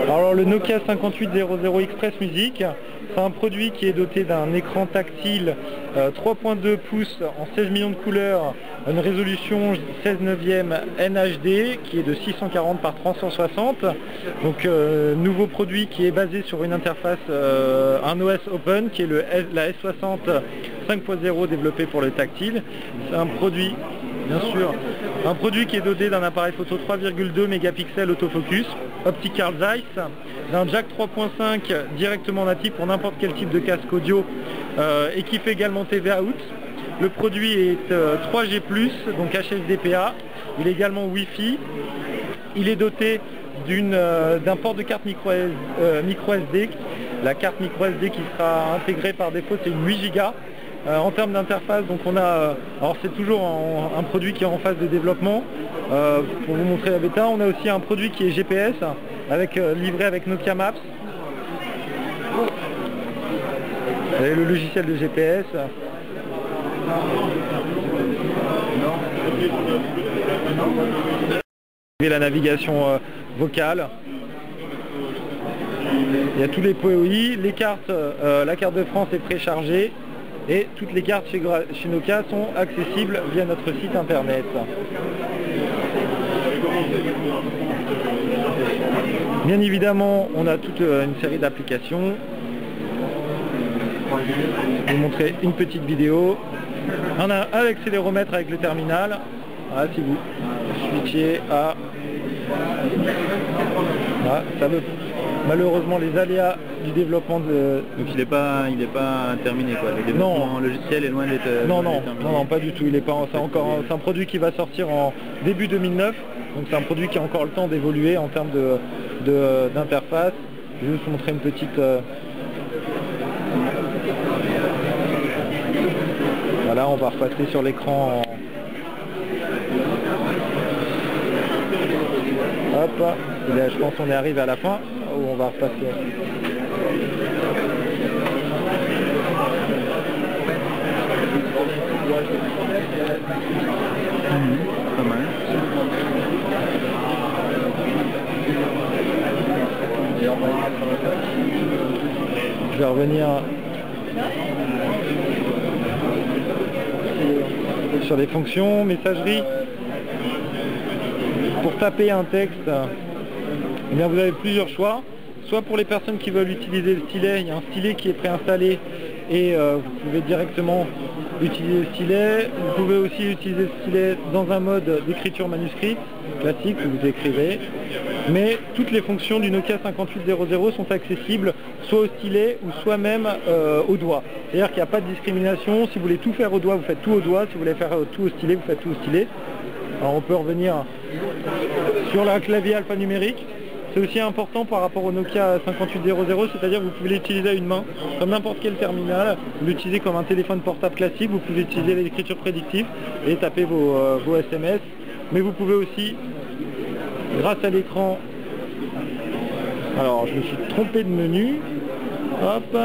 Alors le Nokia 5800 Express Music, c'est un produit qui est doté d'un écran tactile 3.2 pouces en 16 millions de couleurs, une résolution 16/9 NHD qui est de 640 par 360. Donc nouveau produit qui est basé sur une interface, un OS Open qui est la S60 5.0 développé pour le tactile. C'est un produit, bien sûr, un produit qui est doté d'un appareil photo 3,2 mégapixels autofocus, Optical Zeiss, d'un jack 3.5 directement natif pour n'importe quel type de casque audio et qui fait également TV out. Le produit est 3G+, donc HSDPA, il est également Wi-Fi, il est doté d'un port de carte micro SD. La carte micro SD qui sera intégrée par défaut, c'est une 8 Go. En termes d'interface, donc on a, alors c'est toujours un produit qui est en phase de développement. Pour vous montrer la bêta, on a aussi un produit qui est GPS, livré avec Nokia Maps. Vous avez le logiciel de GPS. Et la navigation vocale. Il y a tous les POI, les cartes, la carte de France est préchargée et toutes les cartes chez Nokia sont accessibles via notre site internet. Bien évidemment, on a toute une série d'applications. Je vais vous montrer une petite vidéo. On a un accéléromètre avec le terminal. Voilà, si vous switchez à... Voilà, ça veut... Malheureusement, les aléas du développement de... Donc il n'est pas terminé quoi. Le développement logiciel est loin d'être terminé. Non, pas du tout. C'est un produit qui va sortir en début 2009. Donc c'est un produit qui a encore le temps d'évoluer en termes d'interface. Je vais vous montrer une petite... Voilà, on va repasser sur l'écran. Hop, je pense qu'on est arrivé à la fin où on va repasser. Pas mal. Je vais revenir sur les fonctions, messagerie. Pour taper un texte, eh bien, vous avez plusieurs choix. Soit pour les personnes qui veulent utiliser le stylet, il y a un stylet qui est préinstallé et vous pouvez directement utiliser le stylet. Vous pouvez aussi utiliser le stylet dans un mode d'écriture manuscrite classique où vous écrivez. Mais toutes les fonctions du Nokia 5800 sont accessibles soit au stylet ou soit même au doigt. C'est-à-dire qu'il n'y a pas de discrimination. Si vous voulez tout faire au doigt, vous faites tout au doigt. Si vous voulez faire tout au stylet, vous faites tout au stylet. Alors on peut revenir sur le clavier alphanumérique. C'est aussi important par rapport au Nokia 5800, c'est-à-dire que vous pouvez l'utiliser à une main, comme n'importe quel terminal. Vous l'utilisez comme un téléphone portable classique, vous pouvez utiliser l'écriture prédictive et taper vos SMS. Mais vous pouvez aussi, grâce à l'écran, alors je me suis trompé de menu, hop,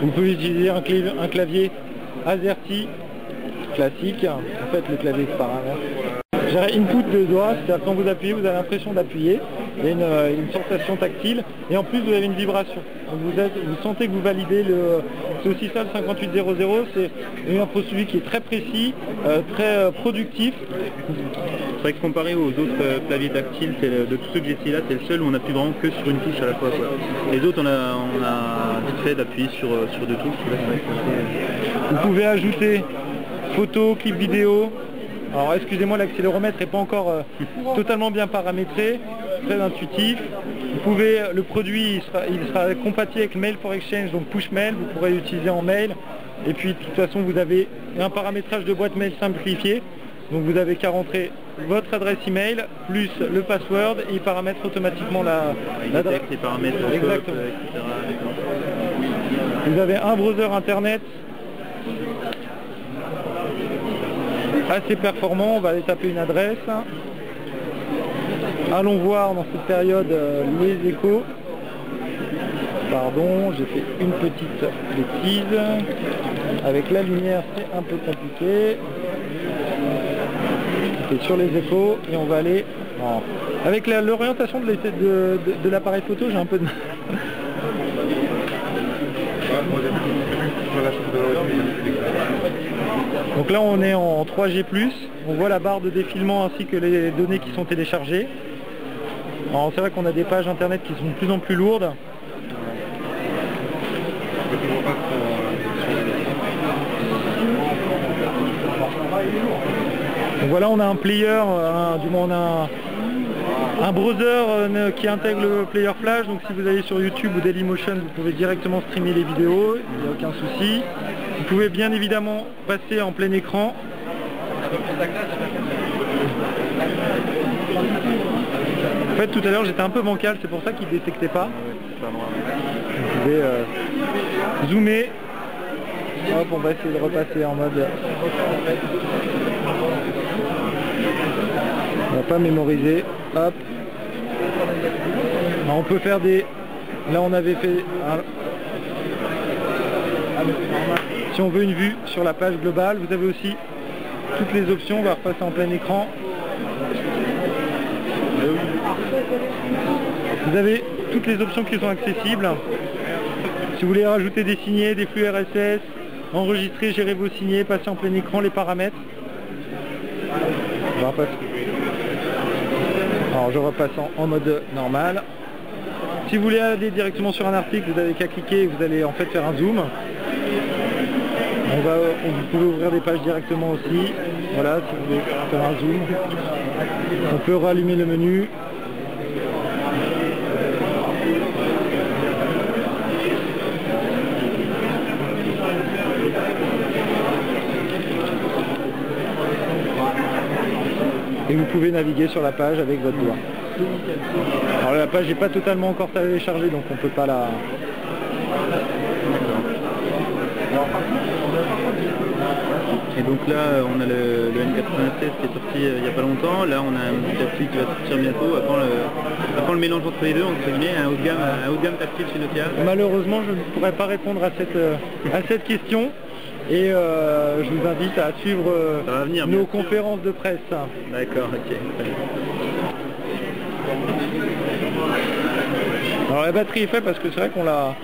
vous pouvez utiliser un clavier AZERTY classique, en fait le clavier se paramètre. J'ai input de doigt, c'est-à-dire quand vous appuyez, vous avez l'impression d'appuyer, il y a une sensation tactile et en plus vous avez une vibration. Donc vous sentez que vous validez c'est aussi ça le 5800, c'est un produit qui est très précis, très productif. C'est vrai que comparé aux autres claviers tactiles, de tous ceux que j'ai essayé là, c'est le seul où on appuie vraiment que sur une touche à la fois, quoi. Les autres on a vite fait d'appuyer sur deux touches. Vous pouvez ajouter photo, clip vidéo. Alors excusez-moi, l'accéléromètre n'est pas encore totalement bien paramétré, très intuitif. Vous pouvez, le produit il sera compatible avec Mail for Exchange, donc push mail, vous pourrez l'utiliser en mail. Et puis de toute façon vous avez un paramétrage de boîte mail simplifié. Donc vous avez qu'à rentrer votre adresse email plus le password et il paramètre automatiquement l'adresse. Les paramètres, exactement. Etc. Vous avez un browser internet assez performant, on va aller taper une adresse. Allons voir dans cette période les échos. Pardon, j'ai fait une petite bêtise. Avec la lumière, c'est un peu compliqué. Et sur les échos, et on va aller Non. Avec l'orientation de l'appareil photo, j'ai un peu de... Donc là on est en 3G+, on voit la barre de défilement ainsi que les données qui sont téléchargées. C'est vrai qu'on a des pages internet qui sont de plus en plus lourdes. Donc voilà, on a un player, du moins on a un browser qui intègre le player flash. Donc si vous allez sur YouTube ou Dailymotion, vous pouvez directement streamer les vidéos, il n'y a aucun souci. Vous pouvez bien évidemment passer en plein écran. En fait tout à l'heure j'étais un peu bancal, c'est pour ça qu'il ne détectait pas. Vous pouvez zoomer. Hop, on va essayer de repasser en mode... On va pas mémoriser. Hop. On peut faire des... Là on avait fait... Si on veut une vue sur la page globale, vous avez aussi toutes les options. On va repasser en plein écran. Vous avez toutes les options qui sont accessibles. Si vous voulez rajouter des signets, des flux RSS, enregistrer, gérer vos signets, passer en plein écran, les paramètres. On va repasser. Alors je repasse en mode normal. Si vous voulez aller directement sur un article, vous n'avez qu'à cliquer et vous allez en fait faire un zoom. Vous pouvez ouvrir des pages directement aussi. Voilà, si vous voulez faire un zoom. On peut rallumer le menu. Et vous pouvez naviguer sur la page avec votre doigt. Alors la page n'est pas totalement encore téléchargée, donc on ne peut pas la... Et donc là on a le N96 qui est sorti il n'y a pas longtemps. Là on a un petit tactile qui va sortir bientôt. Avant le mélange entre les deux, entre guillemets, un haut de gamme tactile chez Nokia. Malheureusement je ne pourrais pas répondre à cette question. Et je vous invite à suivre nos conférences de presse. D'accord, ok. Alors la batterie est faite parce que c'est vrai qu'on l'a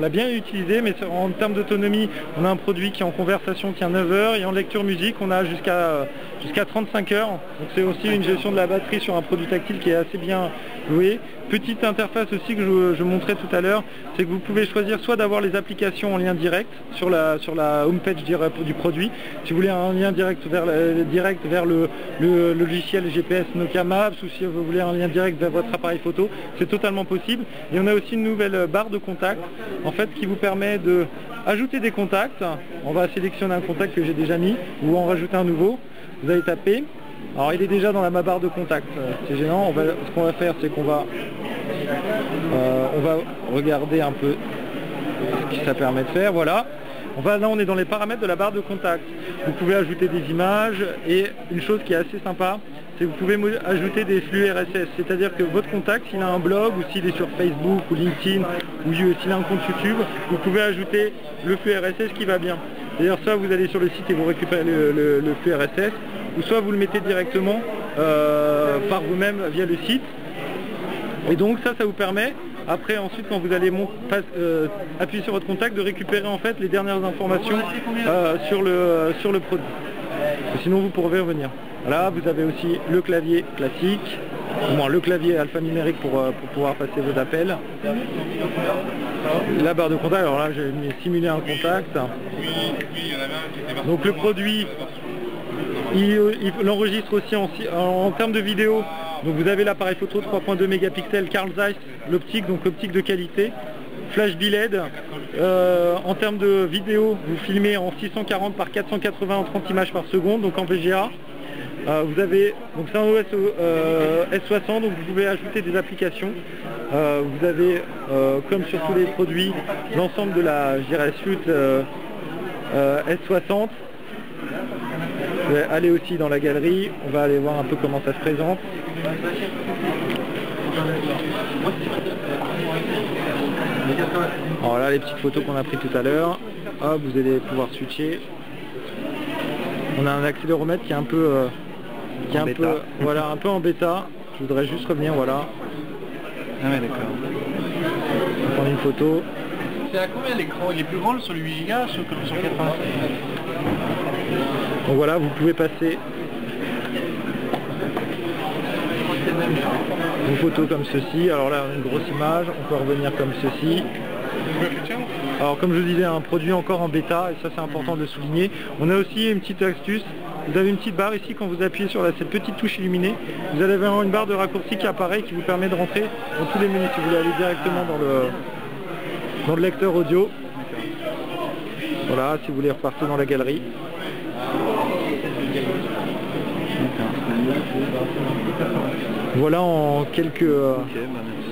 bien utilisé, mais en termes d'autonomie, on a un produit qui en conversation tient 9 heures et en lecture musique on a jusqu'à 35 heures. Donc c'est aussi une gestion de la batterie sur un produit tactile qui est assez bien joué. Petite interface aussi que je montrais tout à l'heure, c'est que vous pouvez choisir soit d'avoir les applications en lien direct sur la homepage du produit. Si vous voulez un lien direct vers le logiciel GPS Nokia Maps, ou si vous voulez un lien direct vers votre appareil photo, c'est totalement possible. Et on a aussi une nouvelle barre de contact en fait qui vous permet de ajouter des contacts. On va sélectionner un contact que j'ai déjà mis ou en rajouter un nouveau. Vous allez taper. Alors il est déjà dans ma barre de contact, c'est gênant. Ce qu'on va faire, c'est qu'on va regarder un peu ce que ça permet de faire. Voilà. Là on est dans les paramètres de la barre de contact. Vous pouvez ajouter des images et une chose qui est assez sympa, c'est que vous pouvez ajouter des flux RSS. C'est-à-dire que votre contact, s'il a un blog ou s'il est sur Facebook ou LinkedIn ou s'il a un compte YouTube, vous pouvez ajouter le flux RSS qui va bien. D'ailleurs soit vous allez sur le site et vous récupérez le flux RSS, ou soit vous le mettez directement par vous-même via le site. Et donc ça vous permet, après ensuite quand vous allez appuyer sur votre contact, de récupérer en fait les dernières informations sur le produit. Sinon vous pourrez revenir. Voilà, vous avez aussi le clavier classique, au moins le clavier alphanumérique pour pouvoir passer vos appels. La barre de contact, alors là j'ai simulé un contact. Donc le produit, il l'enregistre aussi en termes de vidéo. Donc vous avez l'appareil photo 3.2 mégapixels Carl Zeiss, l'optique, donc l'optique de qualité, flash BLED. En termes de vidéo, vous filmez en 640 par 480 en 30 images par seconde, donc en VGA. Vous avez, donc c'est un OS S60, donc vous pouvez ajouter des applications. Vous avez, comme sur tous les produits, l'ensemble de la suite S60. Je vais aller aussi dans la galerie, on va aller voir un peu comment ça se présente. Alors là, les petites photos qu'on a prises tout à l'heure, vous allez pouvoir switcher. On a un accéléromètre qui est un peu qui est un bêta. peu, voilà, un peu en bêta. Je voudrais juste revenir, voilà, Ah ouais, d'accord. prendre une photo. C'est à combien l'écran? Il est plus grand sur le 8 Go que sur 96? Donc voilà, vous pouvez passer vos photos comme ceci. Alors là, on a une grosse image, on peut revenir comme ceci. Alors comme je vous disais, un produit encore en bêta, et ça c'est important de le souligner. On a aussi une petite astuce. Vous avez une petite barre ici, quand vous appuyez sur cette petite touche illuminée, vous allez avoir une barre de raccourci qui apparaît, qui vous permet de rentrer dans tous les menus. Si vous voulez aller directement dans le lecteur audio. Voilà, si vous voulez repartir dans la galerie. Voilà en quelques... Ok, bah merci.